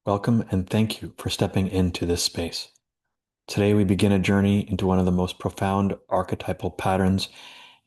Welcome and thank you for stepping into this space. Today we begin a journey into one of the most profound archetypal patterns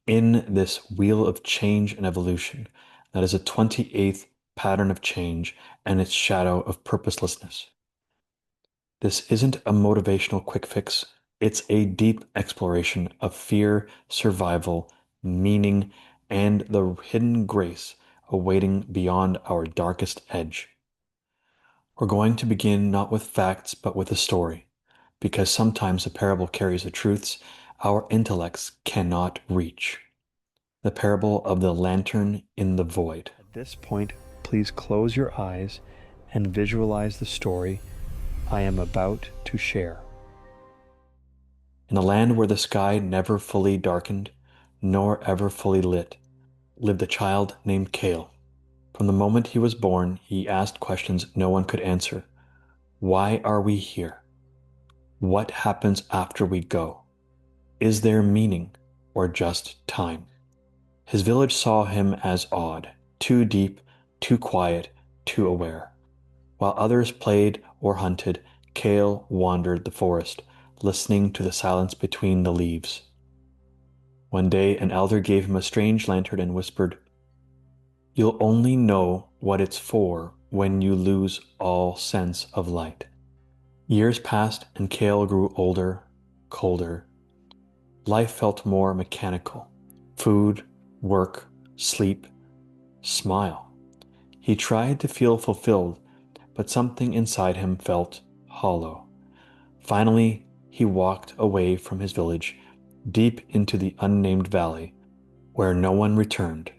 in this wheel of change and evolution. That is a 28th pattern of change and its shadow of purposelessness. This isn't a motivational quick fix. It's a deep exploration of fear, survival, meaning, and the hidden grace awaiting beyond our darkest edge. We're going to begin not with facts, but with a story, because sometimes a parable carries the truths our intellects cannot reach. The parable of the lantern in the void. At this point, please close your eyes and visualize the story I am about to share. In a land where the sky never fully darkened, nor ever fully lit, lived a child named Kale. From the moment he was born, he asked questions no one could answer. Why are we here? What happens after we go? Is there meaning or just time? His village saw him as odd, too deep, too quiet, too aware. While others played or hunted, Kale wandered the forest, listening to the silence between the leaves. One day, an elder gave him a strange lantern and whispered, "You'll only know what it's for when you lose all sense of light." Years passed and Kale grew older, colder. Life felt more mechanical. Food, work, sleep, smile. He tried to feel fulfilled, but something inside him felt hollow. Finally, he walked away from his village, deep into the unnamed valley, where no one returned.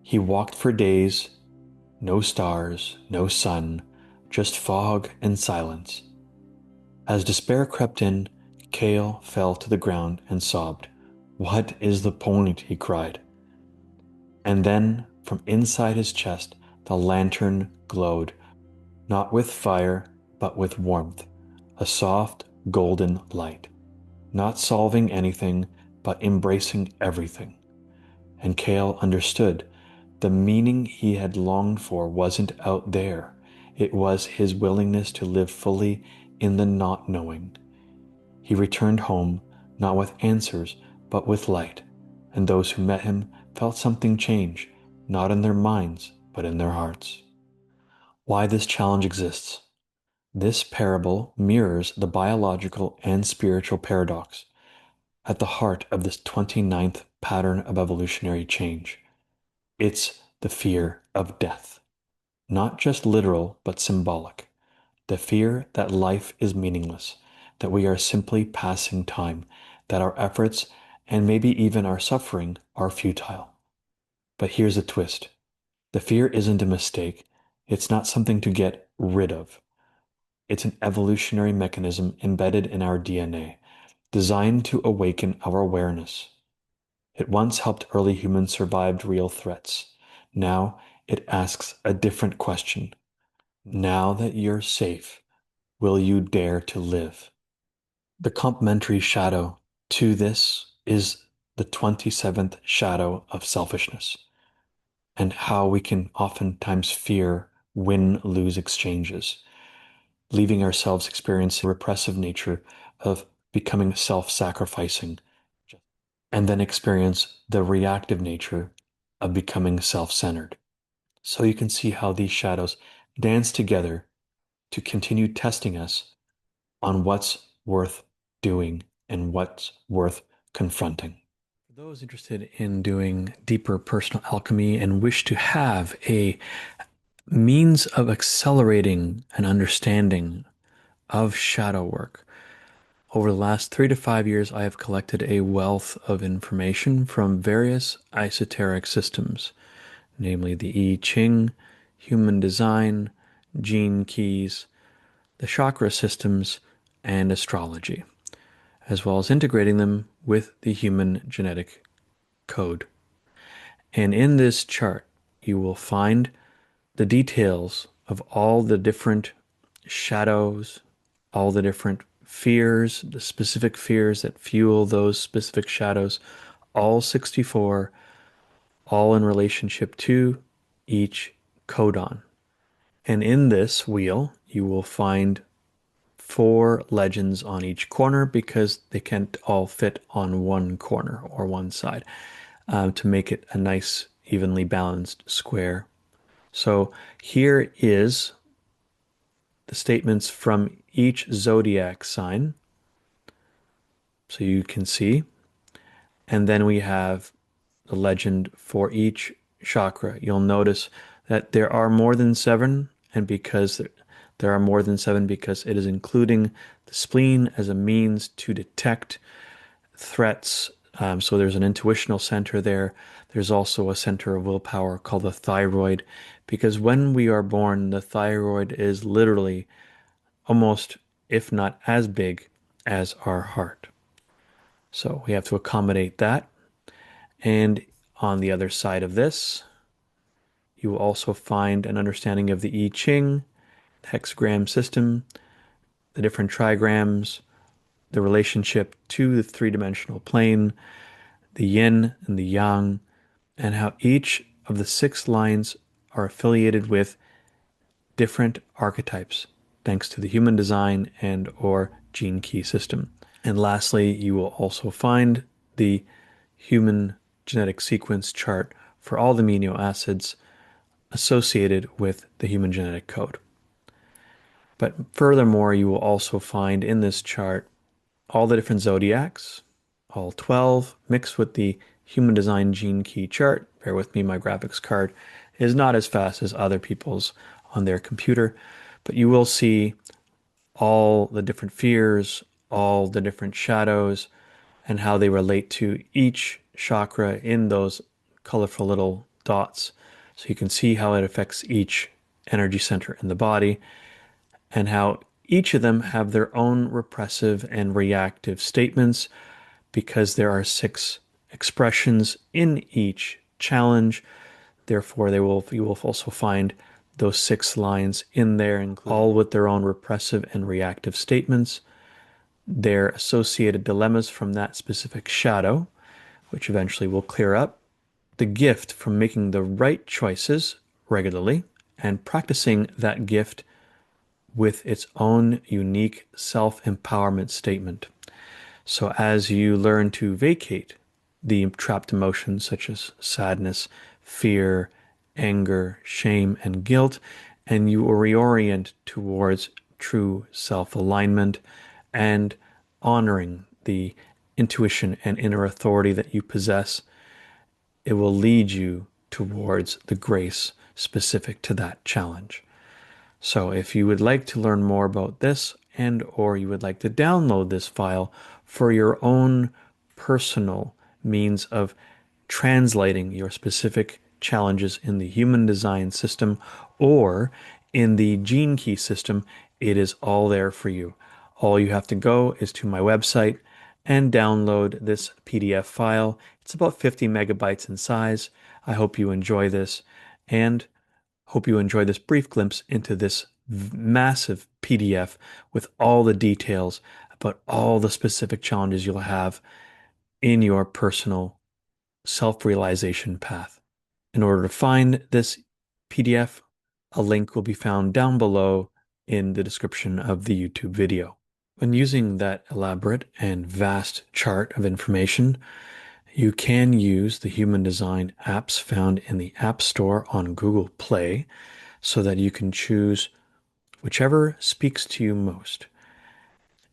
He walked for days, no stars, no sun, just fog and silence. As despair crept in, Kale fell to the ground and sobbed. "What is the point?" he cried. And then, from inside his chest, the lantern glowed, not with fire, but with warmth, a soft, golden light, not solving anything, but embracing everything. And Kale understood the meaning he had longed for wasn't out there. It was his willingness to live fully in the not knowing. He returned home, not with answers, but with light, and those who met him felt something change, not in their minds, but in their hearts. Why this challenge exists. This parable mirrors the biological and spiritual paradox at the heart of this 29th pattern of evolutionary change. It's the fear of death, not just literal, but symbolic. The fear that life is meaningless, that we are simply passing time, that our efforts and maybe even our suffering are futile. But here's the twist. The fear isn't a mistake. It's not something to get rid of. It's an evolutionary mechanism embedded in our DNA, designed to awaken our awareness. It once helped early humans survive real threats. Now it asks a different question. Now that you're safe, will you dare to live? The complementary shadow to this is the 27th shadow of selfishness, and how we can oftentimes fear win-lose exchanges, leaving ourselves experiencing the repressive nature of becoming self-sacrificing, and then experience the reactive nature of becoming self-centered. So you can see how these shadows dance together to continue testing us on what's worth doing and what's worth confronting. For those interested in doing deeper personal alchemy and wish to have a means of accelerating an understanding of shadow work, over the last 3 to 5 years, I have collected a wealth of information from various esoteric systems, namely the I Ching, human design, gene keys, the chakra systems, and astrology, as well as integrating them with the human genetic code. And in this chart, you will find the details of all the different shadows, all the different fears, the specific fears that fuel those specific shadows, all 64, all in relationship to each codon. And in this wheel, you will find four legends on each corner because they can't all fit on one corner or one side to make it a nice, evenly balanced square. So here is the statements from each zodiac sign, so you can see. And then we have the legend for each chakra. You'll notice that there are more than seven, and because there are more than seven, because it is including the spleen as a means to detect threats. So there's an intuitional center there. There's also a center of willpower called the thyroid, because when we are born, the thyroid is literally almost, if not as big as our heart. So we have to accommodate that. And on the other side of this, you will also find an understanding of the I Ching, hexagram system, the different trigrams, the relationship to the three-dimensional plane, the yin and the yang, and how each of the six lines are affiliated with different archetypes, thanks to the human design and or gene key system. And lastly, you will also find the human genetic sequence chart for all the amino acids associated with the human genetic code. But furthermore, you will also find in this chart all the different zodiacs, all 12, mixed with the human design gene key chart. Bear with me, my graphics card is not as fast as other people's on their computer, but you will see all the different fears, all the different shadows, and how they relate to each chakra in those colorful little dots. So you can see how it affects each energy center in the body and how each of them have their own repressive and reactive statements because there are six expressions in each challenge. Therefore, you will also find those six lines in there, all with their own repressive and reactive statements, their associated dilemmas from that specific shadow, which eventually will clear up, the gift from making the right choices regularly and practicing that gift with its own unique self-empowerment statement. So as you learn to vacate the trapped emotions such as sadness, fear, anger, shame, and guilt, and you reorient towards true self-alignment and honoring the intuition and inner authority that you possess, it will lead you towards the grace specific to that challenge. So if you would like to learn more about this and or you would like to download this file for your own personal means of translating your specific challenges in the human design system or in the gene key system, it is all there for you. All you have to go is to my website and download this PDF file. It's about 50 megabytes in size. I hope you enjoy this and hope you enjoy this brief glimpse into this massive PDF with all the details about all the specific challenges you'll have in your personal self-realization path. In order to find this PDF, a link will be found down below in the description of the YouTube video. When using that elaborate and vast chart of information, you can use the human design apps found in the App Store on Google Play so that you can choose whichever speaks to you most.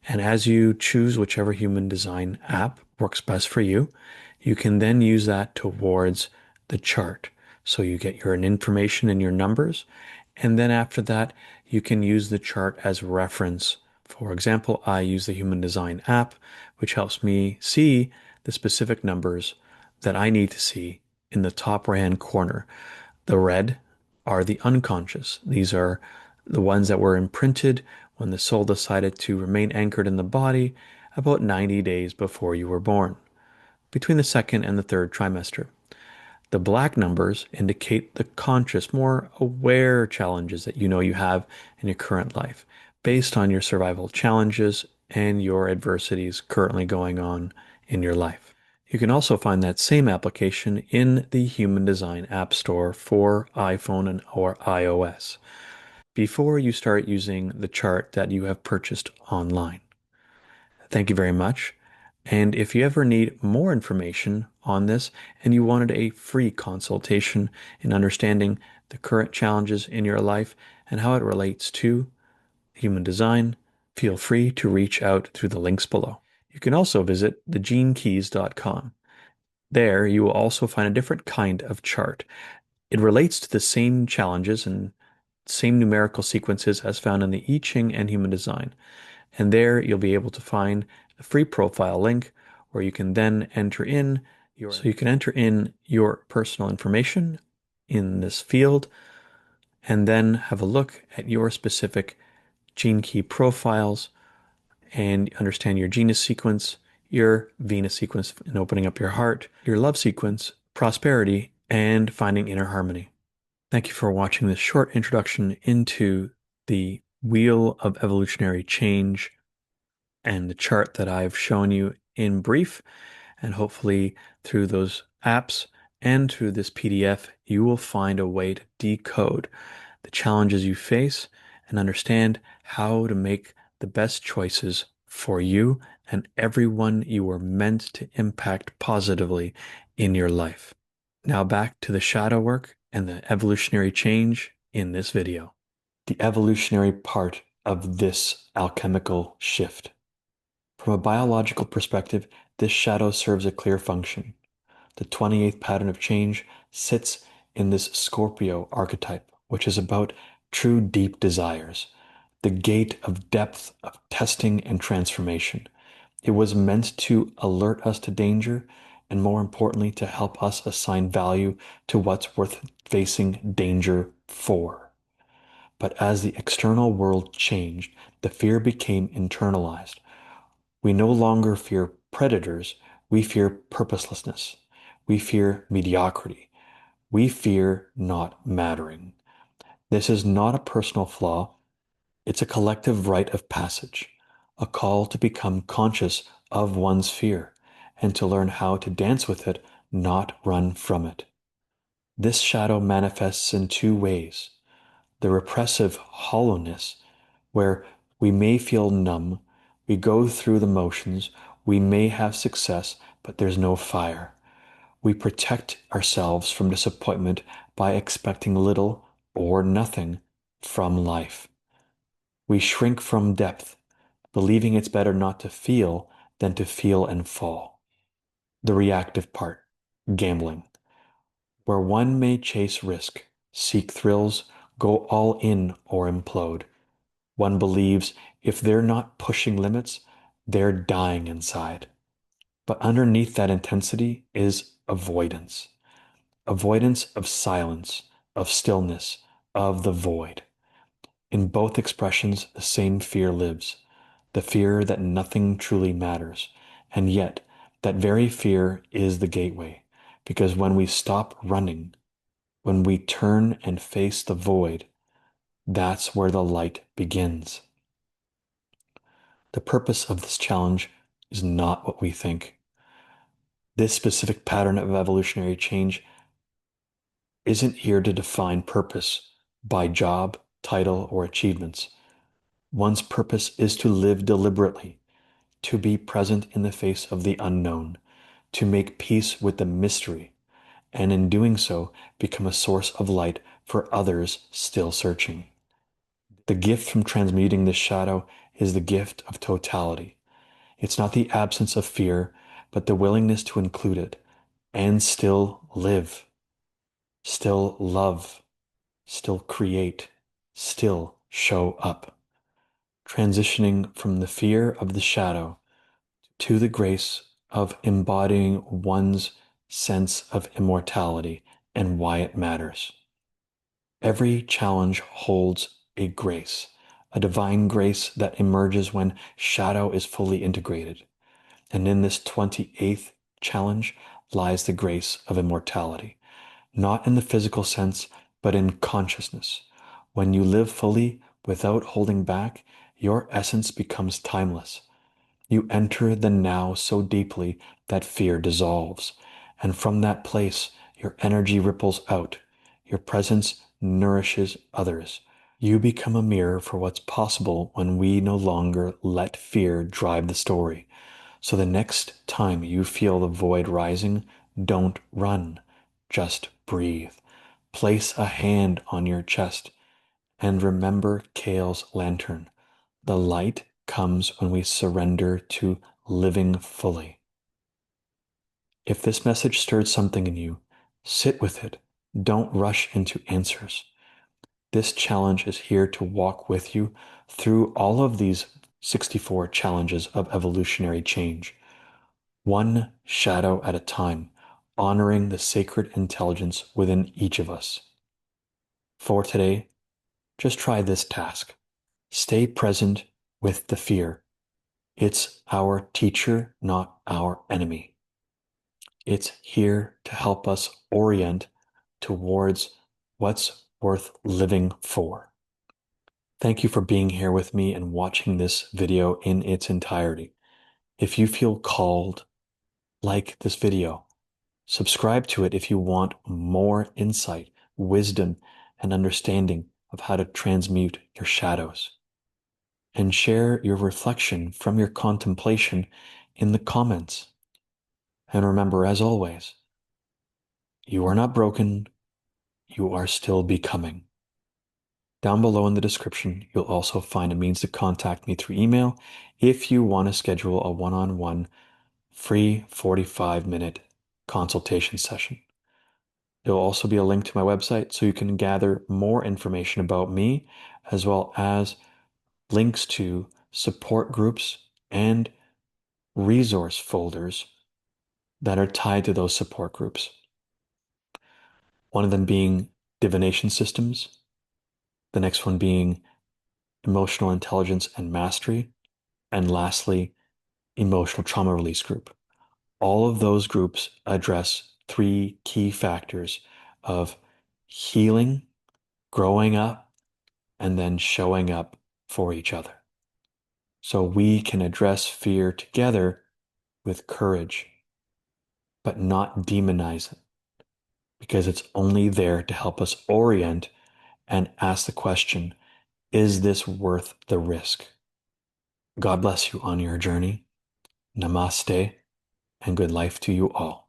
And as you choose whichever human design app works best for you, you can then use that towards the chart. So you get your information and your numbers. And then after that, you can use the chart as reference. For example, I use the human design app, which helps me see the specific numbers that I need to see in the top right-hand corner. The red are the unconscious. These are the ones that were imprinted when the soul decided to remain anchored in the body about 90 days before you were born, between the second and the third trimester. The black numbers indicate the conscious, more aware challenges that you know you have in your current life, based on your survival challenges and your adversities currently going on in your life. You can also find that same application in the Human Design App Store for iPhone and or iOS. before you start using the chart that you have purchased online. Thank you very much. And if you ever need more information on this and you wanted a free consultation in understanding the current challenges in your life and how it relates to human design, feel free to reach out through the links below. You can also visit thegenekeys.com. There, you will also find a different kind of chart. It relates to the same challenges and same numerical sequences as found in the I Ching and human design. And there you'll be able to find a free profile link where you can then enter in your personal information in this field and then have a look at your specific gene key profiles and understand your genus sequence, your Venus sequence in opening up your heart, your love sequence, prosperity, and finding inner harmony. Thank you for watching this short introduction into the Wheel of Evolutionary Change and the chart that I've shown you in brief. And hopefully through those apps and through this PDF, you will find a way to decode the challenges you face and understand how to make the best choices for you and everyone you were meant to impact positively in your life. Now back to the shadow work and the evolutionary change in this video. The evolutionary part of this alchemical shift. From a biological perspective, this shadow serves a clear function. The 28th pattern of change sits in this Scorpio archetype, which is about true deep desires, the gate of depth of testing and transformation. It was meant to alert us to danger and, more importantly, to help us assign value to what's worth facing danger for. But as the external world changed, the fear became internalized. We no longer fear predators, we fear purposelessness. We fear mediocrity. We fear not mattering. This is not a personal flaw, it's a collective rite of passage, a call to become conscious of one's fear and to learn how to dance with it, not run from it. This shadow manifests in two ways: the repressive hollowness, where we may feel numb, we go through the motions, we may have success, but there's no fire. We protect ourselves from disappointment by expecting little or nothing from life. We shrink from depth, believing it's better not to feel than to feel and fall. The reactive part, gambling, where one may chase risk, seek thrills, go all in or implode. One believes if they're not pushing limits, they're dying inside. But underneath that intensity is avoidance. Avoidance of silence, of stillness, of the void. In both expressions, the same fear lives, the fear that nothing truly matters. And yet, that very fear is the gateway, because when we stop running, when we turn and face the void, that's where the light begins. The purpose of this challenge is not what we think. This specific pattern of evolutionary change isn't here to define purpose by job, title, or achievements. One's purpose is to live deliberately, to be present in the face of the unknown, to make peace with the mystery, and in doing so, become a source of light for others still searching. The gift from transmuting this shadow is the gift of totality. It's not the absence of fear, but the willingness to include it and still live, still love, still create, still show up. Transitioning from the fear of the shadow to the grace of embodying one's sense of immortality and why it matters. Every challenge holds a grace, a divine grace that emerges when shadow is fully integrated. And in this 28th challenge lies the grace of immortality, not in the physical sense, but in consciousness. When you live fully without holding back, your essence becomes timeless. You enter the now so deeply that fear dissolves. And from that place, your energy ripples out. Your presence nourishes others. You become a mirror for what's possible when we no longer let fear drive the story. So the next time you feel the void rising, don't run, just breathe. Place a hand on your chest and remember Kale's lantern. The light comes when we surrender to living fully. If this message stirred something in you, sit with it. Don't rush into answers. This challenge is here to walk with you through all of these 64 challenges of evolutionary change, one shadow at a time, honoring the sacred intelligence within each of us. For today, just try this task. Stay present with the fear. It's our teacher, not our enemy. It's here to help us orient towards what's worth living for. Thank you for being here with me and watching this video in its entirety. If you feel called, like this video, subscribe to it if you want more insight, wisdom, and understanding of how to transmute your shadows. And share your reflection from your contemplation in the comments. And remember, as always, you are not broken, you are still becoming. Down below in the description, you'll also find a means to contact me through email if you want to schedule a one-on-one free 45-minute consultation session. There will also be a link to my website so you can gather more information about me, as well as links to support groups and resource folders that are tied to those support groups. One of them being divination systems, the next one being emotional intelligence and mastery, and lastly, emotional trauma release group. All of those groups address three key factors of healing, growing up, and then showing up for each other. So we can address fear together with courage, but not demonize it, because it's only there to help us orient and ask the question, is this worth the risk? God bless you on your journey. Namaste and good life to you all.